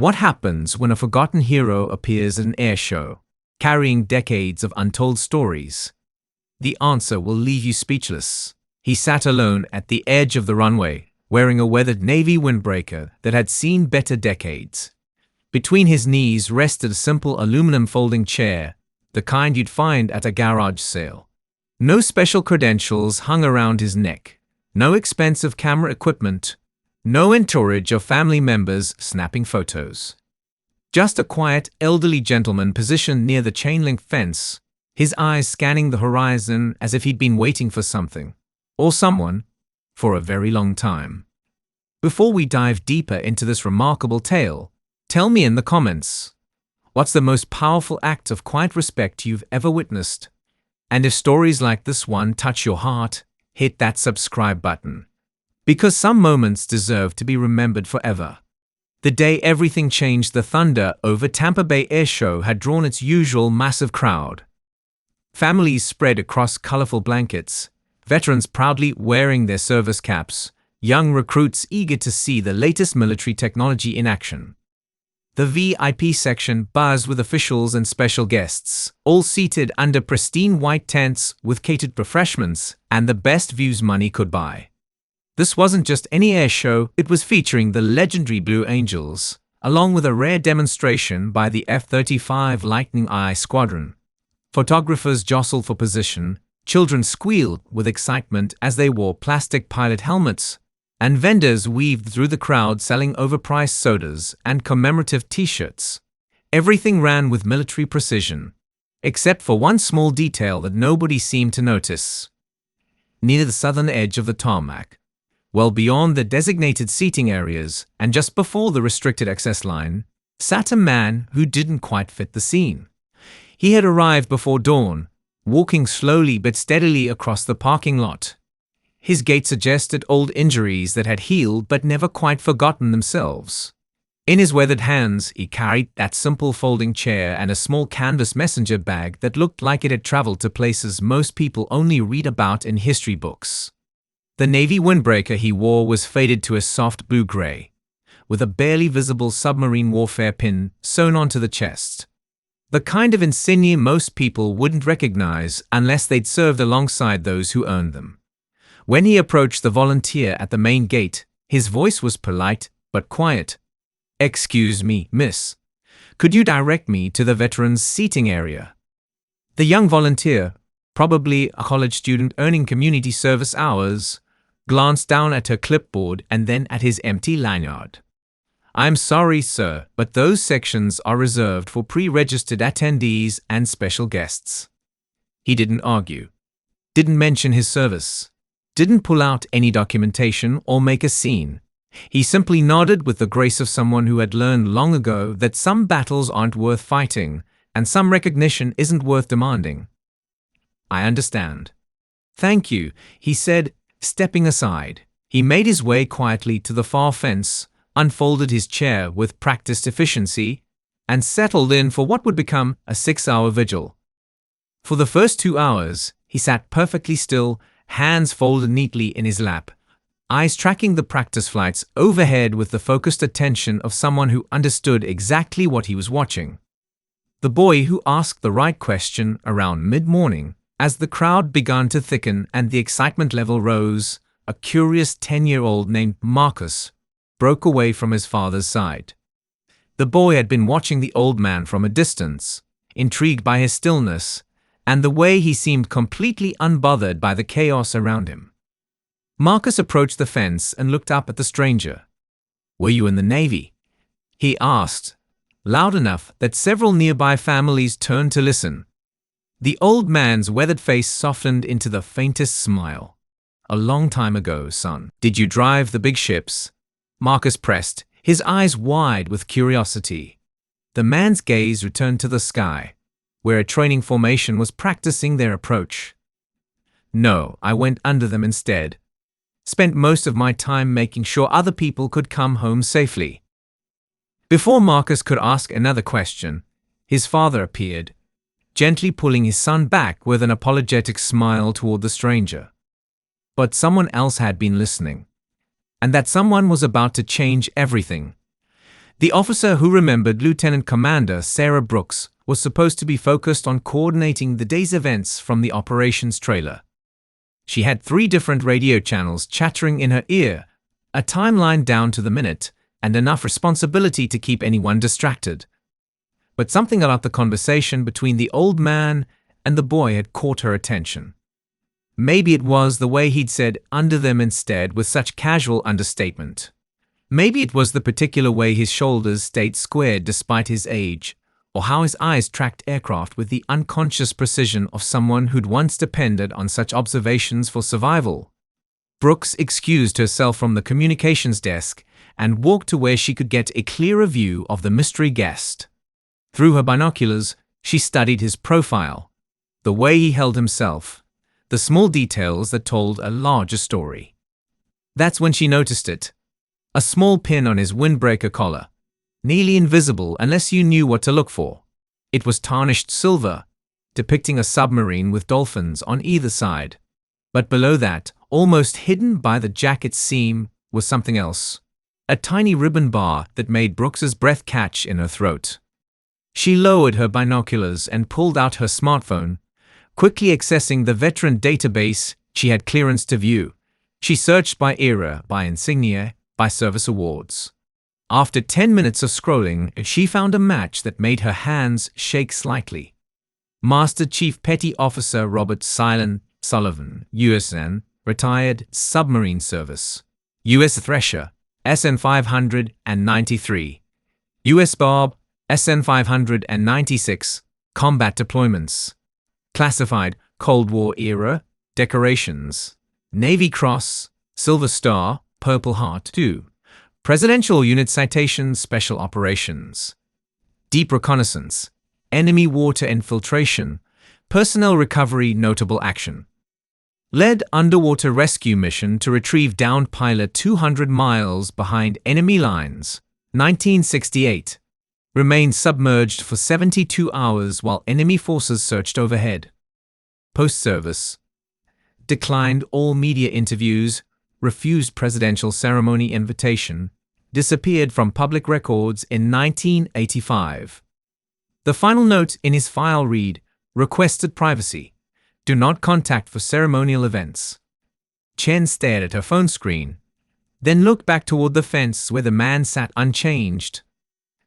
What happens when a forgotten hero appears at an air show, carrying decades of untold stories? The answer will leave you speechless. He sat alone at the edge of the runway, wearing a weathered navy windbreaker that had seen better decades. Between his knees rested a simple aluminum folding chair, the kind you'd find at a garage sale. No special credentials hung around his neck, no expensive camera equipment, no entourage of family members snapping photos. Just a quiet, elderly gentleman positioned near the chain-link fence, his eyes scanning the horizon as if he'd been waiting for something, or someone, for a very long time. Before we dive deeper into this remarkable tale, tell me in the comments, what's the most powerful act of quiet respect you've ever witnessed? And if stories like this one touch your heart, hit that subscribe button. Because some moments deserve to be remembered forever. The day everything changed, the thunder over Tampa Bay Air Show had drawn its usual massive crowd. Families spread across colorful blankets, veterans proudly wearing their service caps, young recruits eager to see the latest military technology in action. The VIP section buzzed with officials and special guests, all seated under pristine white tents with catered refreshments and the best views money could buy. This wasn't just any air show, it was featuring the legendary Blue Angels, along with a rare demonstration by the F-35 Lightning I Squadron. Photographers jostled for position, children squealed with excitement as they wore plastic pilot helmets, and vendors weaved through the crowd selling overpriced sodas and commemorative t-shirts. Everything ran with military precision, except for one small detail that nobody seemed to notice. Near the southern edge of the tarmac, well beyond the designated seating areas and just before the restricted access line, sat a man who didn't quite fit the scene. He had arrived before dawn, walking slowly but steadily across the parking lot. His gait suggested old injuries that had healed but never quite forgotten themselves. In his weathered hands, he carried that simple folding chair and a small canvas messenger bag that looked like it had traveled to places most people only read about in history books. The navy windbreaker he wore was faded to a soft blue-gray, with a barely visible submarine warfare pin sewn onto the chest. The kind of insignia most people wouldn't recognize unless they'd served alongside those who earned them. When he approached the volunteer at the main gate, his voice was polite but quiet. "Excuse me, miss. Could you direct me to the veterans' seating area?" The young volunteer, probably a college student earning community service hours, glanced down at her clipboard and then at his empty lanyard. "I'm sorry, sir, but those sections are reserved for pre-registered attendees and special guests." He didn't argue, didn't mention his service, didn't pull out any documentation or make a scene. He simply nodded with the grace of someone who had learned long ago that some battles aren't worth fighting and some recognition isn't worth demanding. "I understand. Thank you," he said, stepping aside. He made his way quietly to the far fence, unfolded his chair with practiced efficiency, and settled in for what would become a 6-hour vigil. For the first 2 hours, he sat perfectly still, hands folded neatly in his lap, eyes tracking the practice flights overhead with the focused attention of someone who understood exactly what he was watching. The boy who asked the right question around mid-morning, as the crowd began to thicken and the excitement level rose, a curious 10-year-old named Marcus broke away from his father's side. The boy had been watching the old man from a distance, intrigued by his stillness and the way he seemed completely unbothered by the chaos around him. Marcus approached the fence and looked up at the stranger. "Were you in the Navy?" he asked, loud enough that several nearby families turned to listen. The old man's weathered face softened into the faintest smile. "A long time ago, son." "Did you drive the big ships?" Marcus pressed, his eyes wide with curiosity. The man's gaze returned to the sky, where a training formation was practicing their approach. "No, I went under them instead. Spent most of my time making sure other people could come home safely." Before Marcus could ask another question, his father appeared, gently pulling his son back with an apologetic smile toward the stranger. But someone else had been listening, and that someone was about to change everything. The officer who remembered Lieutenant Commander Sarah Brooks was supposed to be focused on coordinating the day's events from the operations trailer. She had 3 different radio channels chattering in her ear, a timeline down to the minute, and enough responsibility to keep anyone distracted. But something about the conversation between the old man and the boy had caught her attention. Maybe it was the way he'd said "under them" instead with such casual understatement. Maybe it was the particular way his shoulders stayed squared despite his age, or how his eyes tracked aircraft with the unconscious precision of someone who'd once depended on such observations for survival. Brooks excused herself from the communications desk and walked to where she could get a clearer view of the mystery guest. Through her binoculars, she studied his profile, the way he held himself, the small details that told a larger story. That's when she noticed it. A small pin on his windbreaker collar, nearly invisible unless you knew what to look for. It was tarnished silver, depicting a submarine with dolphins on either side. But below that, almost hidden by the jacket's seam, was something else. A tiny ribbon bar that made Brooks's breath catch in her throat. She lowered her binoculars and pulled out her smartphone, quickly accessing the veteran database she had clearance to view. She searched by era, by insignia, by service awards. After 10 minutes of scrolling, she found a match that made her hands shake slightly. Master Chief Petty Officer Robert Silent Sullivan, USN, retired, submarine service. U.S. Thresher, SN 593. U.S. Barb, SN 596, combat deployments. Classified, Cold War era, decorations. Navy Cross, Silver Star, Purple Heart 2. Presidential Unit Citation Special Operations. Deep Reconnaissance, Enemy Water Infiltration, Personnel Recovery Notable Action. Led underwater rescue mission to retrieve downed pilot 200 miles behind enemy lines, 1968. Remained submerged for 72 hours while enemy forces searched overhead. Post-service. Declined all media interviews, refused presidential ceremony invitation, disappeared from public records in 1985. The final note in his file read, "Requested privacy. Do not contact for ceremonial events." Chen stared at her phone screen, then looked back toward the fence where the man sat unchanged,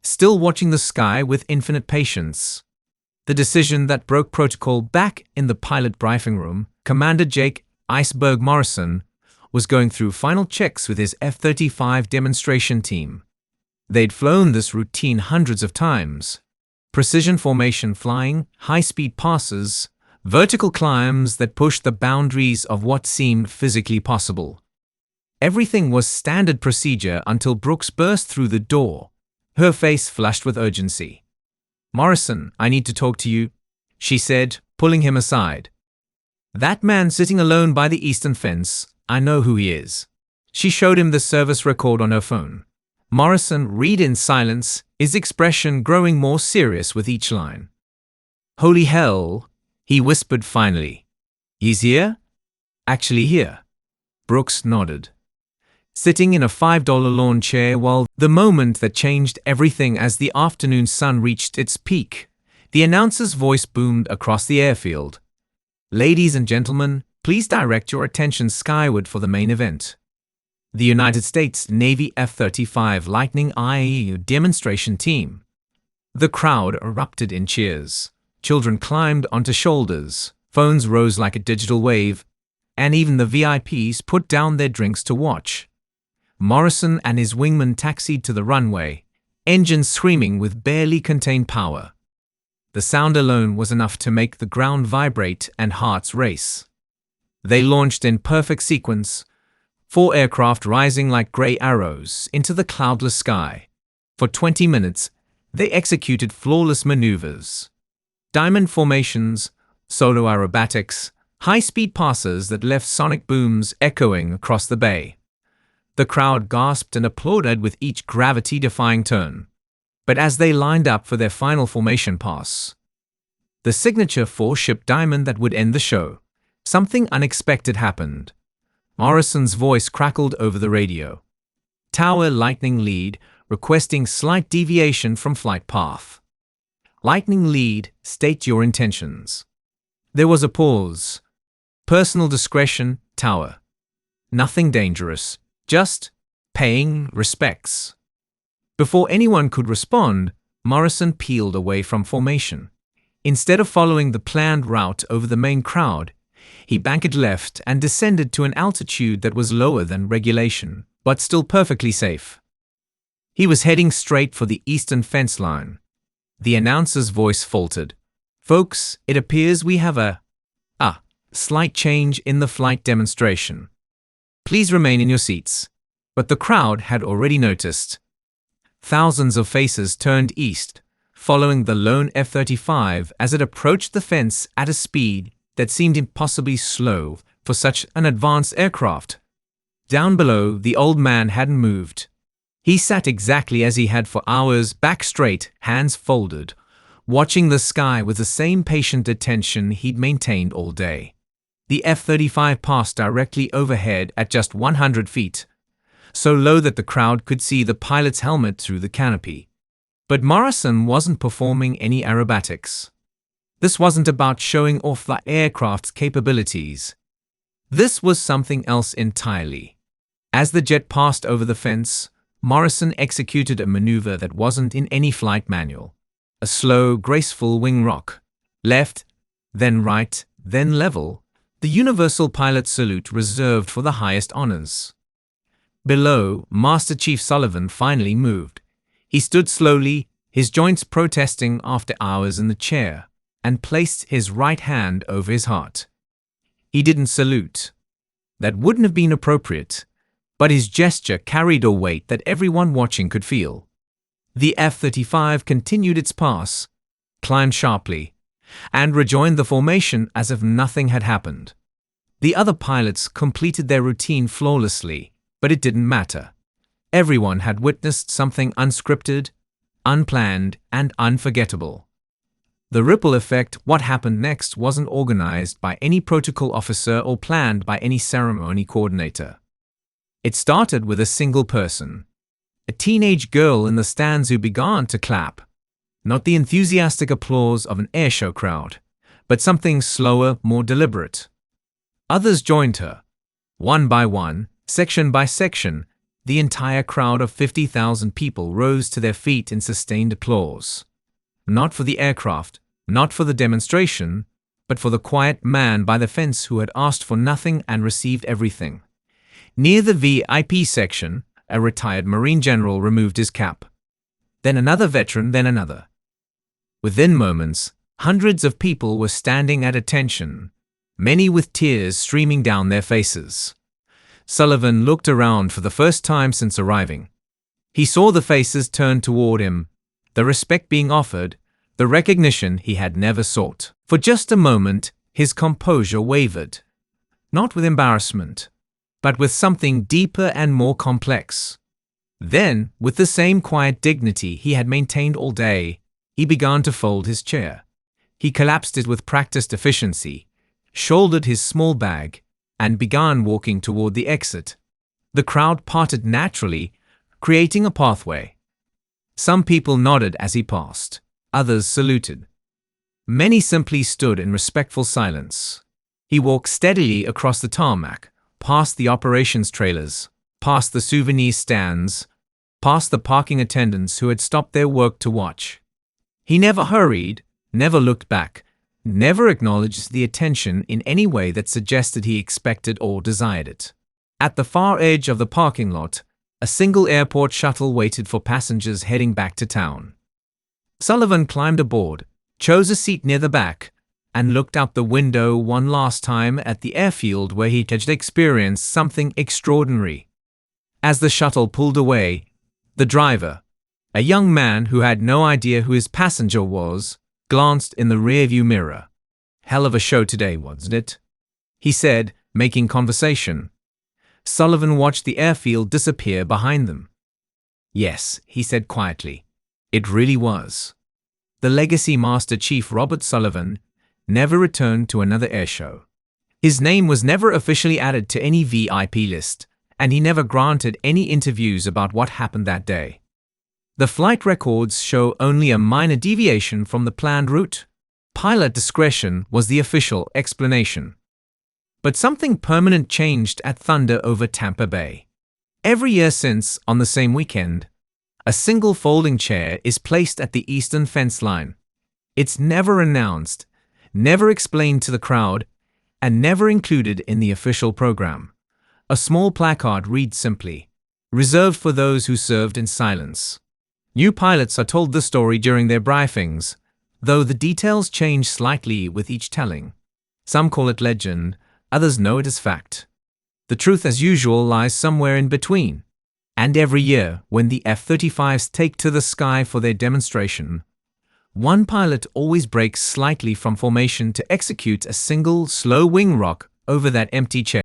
still watching the sky with infinite patience. The decision that broke protocol back in the pilot briefing room, Commander Jake "Iceberg" Morrison was going through final checks with his F-35 demonstration team. They'd flown this routine hundreds of times. Precision formation flying, high-speed passes, vertical climbs that pushed the boundaries of what seemed physically possible. Everything was standard procedure until Brooks burst through the door, her face flushed with urgency. "Morrison, I need to talk to you," she said, pulling him aside. "That man sitting alone by the eastern fence, I know who he is." She showed him the service record on her phone. Morrison read in silence, his expression growing more serious with each line. "Holy hell," he whispered finally. "He's here?" "Actually here." Brooks nodded. Sitting in a $5 lawn chair while the moment that changed everything as the afternoon sun reached its peak, the announcer's voice boomed across the airfield. "Ladies and gentlemen, please direct your attention skyward for the main event. The United States Navy F-35 Lightning IE demonstration team." The crowd erupted in cheers. Children climbed onto shoulders, phones rose like a digital wave, and even the VIPs put down their drinks to watch. Morrison and his wingman taxied to the runway, engines screaming with barely contained power. The sound alone was enough to make the ground vibrate and hearts race. They launched in perfect sequence, 4 aircraft rising like gray arrows into the cloudless sky. For 20 minutes, they executed flawless maneuvers. Diamond formations, solo aerobatics, high-speed passes that left sonic booms echoing across the bay. The crowd gasped and applauded with each gravity-defying turn. But as they lined up for their final formation pass, the signature 4-ship diamond that would end the show, something unexpected happened. Morrison's voice crackled over the radio. "Tower Lightning Lead, requesting slight deviation from flight path. Lightning lead, state your intentions. There was a pause. Personal discretion, tower. Nothing dangerous, just paying respects. Before anyone could respond, Morrison peeled away from formation. Instead of following the planned route over the main crowd, he banked left and descended to an altitude that was lower than regulation, but still perfectly safe. He was heading straight for the eastern fence line. The announcer's voice faltered. "Folks, it appears we have a slight change in the flight demonstration. Please remain in your seats." But the crowd had already noticed. Thousands of faces turned east, following the lone F-35 as it approached the fence at a speed that seemed impossibly slow for such an advanced aircraft. Down below, the old man hadn't moved. He sat exactly as he had for hours, back straight, hands folded, watching the sky with the same patient attention he'd maintained all day. The F-35 passed directly overhead at just 100 feet, so low that the crowd could see the pilot's helmet through the canopy. But Morrison wasn't performing any aerobatics. This wasn't about showing off the aircraft's capabilities. This was something else entirely. As the jet passed over the fence, Morrison executed a maneuver that wasn't in any flight manual. A slow, graceful wing rock. Left, then right, then level. The universal pilot salute reserved for the highest honors. Below, Master Chief Sullivan finally moved. He stood slowly, his joints protesting after hours in the chair, and placed his right hand over his heart. He didn't salute. That wouldn't have been appropriate, but his gesture carried a weight that everyone watching could feel. The F-35 continued its pass, climbed sharply, and rejoined the formation as if nothing had happened. The other pilots completed their routine flawlessly, but it didn't matter. Everyone had witnessed something unscripted, unplanned, and unforgettable. The ripple effect, what happened next, wasn't organized by any protocol officer or planned by any ceremony coordinator. It started with a single person, a teenage girl in the stands who began to clap. Not the enthusiastic applause of an airshow crowd, but something slower, more deliberate. Others joined her. One by one, section by section, the entire crowd of 50,000 people rose to their feet in sustained applause. Not for the aircraft, not for the demonstration, but for the quiet man by the fence who had asked for nothing and received everything. Near the VIP section, a retired Marine general removed his cap. Then another veteran, then another. Within moments, hundreds of people were standing at attention, many with tears streaming down their faces. Sullivan looked around for the first time since arriving. He saw the faces turn toward him, the respect being offered, the recognition he had never sought. For just a moment, his composure wavered. Not with embarrassment, but with something deeper and more complex. Then, with the same quiet dignity he had maintained all day, he began to fold his chair. He collapsed it with practiced efficiency, shouldered his small bag, and began walking toward the exit. The crowd parted naturally, creating a pathway. Some people nodded as he passed, others saluted. Many simply stood in respectful silence. He walked steadily across the tarmac, past the operations trailers, past the souvenir stands, past the parking attendants who had stopped their work to watch. He never hurried, never looked back, never acknowledged the attention in any way that suggested he expected or desired it. At the far edge of the parking lot, a single airport shuttle waited for passengers heading back to town. Sullivan climbed aboard, chose a seat near the back, and looked out the window one last time at the airfield where he had experienced something extraordinary. As the shuttle pulled away, the driver, a young man who had no idea who his passenger was, glanced in the rearview mirror. "Hell of a show today, wasn't it?" he said, making conversation. Sullivan watched the airfield disappear behind them. "Yes," he said quietly, "it really was." The legacy Master Chief Robert Sullivan never returned to another airshow. His name was never officially added to any VIP list, and he never granted any interviews about what happened that day. The flight records show only a minor deviation from the planned route. Pilot discretion was the official explanation. But something permanent changed at Thunder over Tampa Bay. Every year since, on the same weekend, a single folding chair is placed at the eastern fence line. It's never announced, never explained to the crowd, and never included in the official program. A small placard reads simply, "Reserved for those who served in silence." New pilots are told the story during their briefings, though the details change slightly with each telling. Some call it legend, others know it as fact. The truth, as usual, lies somewhere in between. And every year, when the F-35's take to the sky for their demonstration, one pilot always breaks slightly from formation to execute a single, slow wing rock over that empty chair.